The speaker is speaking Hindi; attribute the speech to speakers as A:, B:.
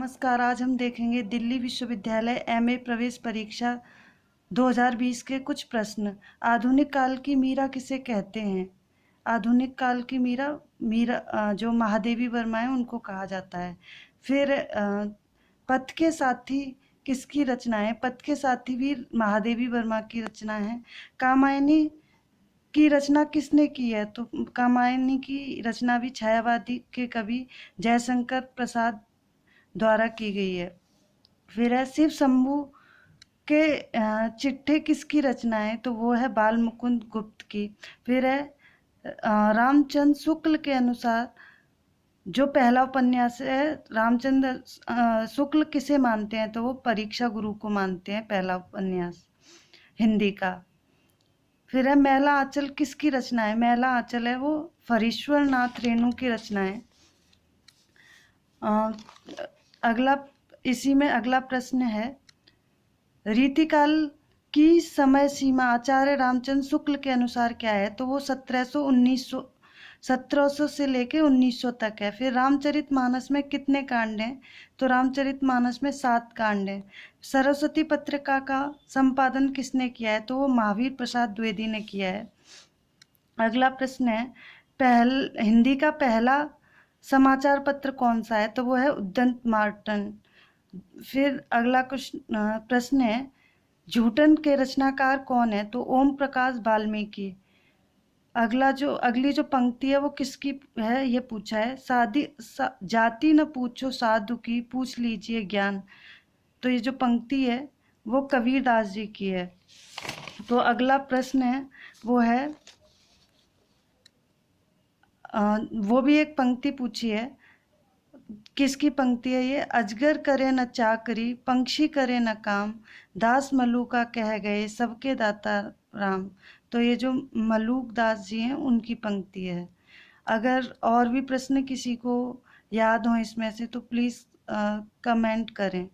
A: नमस्कार। आज हम देखेंगे दिल्ली विश्वविद्यालय एमए प्रवेश परीक्षा 2020 के कुछ प्रश्न। आधुनिक काल की मीरा किसे कहते हैं? आधुनिक काल की मीरा जो महादेवी वर्मा है उनको कहा जाता है। फिर पथ के साथी किसकी रचना है? पथ के साथी भी महादेवी वर्मा की रचना है। कामायनी की रचना किसने की है? तो कामायनी की रचना भी छायावादी के कवि जयशंकर प्रसाद द्वारा की गई है। फिर है शिव शंभू के चिट्ठे किसकी रचना है? तो वो है बाल मुकुंद गुप्त की। फिर है रामचंद्र शुक्ल के अनुसार जो पहला उपन्यास है, रामचंद्र शुक्ल किसे मानते हैं? तो वो परीक्षा गुरु को मानते हैं, पहला उपन्यास हिंदी का। फिर है मैला आंचल किसकी रचना है? मैला आंचल है वो फरीश्वर नाथ रेणु की रचना है। अगला प्रश्न है, रीतिकाल की समय सीमा आचार्य रामचंद्र शुक्ल के अनुसार क्या है? तो वो 1700 से लेके 1900 तक है। फिर रामचरितमानस में कितने कांड हैं? तो रामचरितमानस में 7 कांड हैं। सरस्वती पत्रिका का संपादन किसने किया है? तो वो महावीर प्रसाद द्विवेदी ने किया है। अगला प्रश्न है, हिंदी का पहला समाचार पत्र कौन सा है? तो वो है उद्यंत मार्टन। फिर अगला प्रश्न है, झूठन के रचनाकार कौन है? तो ओम प्रकाश वाल्मीकि। अगली जो पंक्ति है वो किसकी है? ये पूछा है, जाति न पूछो साधु की, पूछ लीजिए ज्ञान। तो ये जो पंक्ति है वो कबीरदास जी की है। तो अगला प्रश्न है वो है, वो भी एक पंक्ति पूछी है। किसकी पंक्ति है ये? अजगर करे न चाकरी, पंक्षी करे न काम, दास मलूका कह गए सबके दाता राम। तो ये जो मलूक दास जी हैं उनकी पंक्ति है। अगर और भी प्रश्न किसी को याद हो इसमें से तो प्लीज़ कमेंट करें।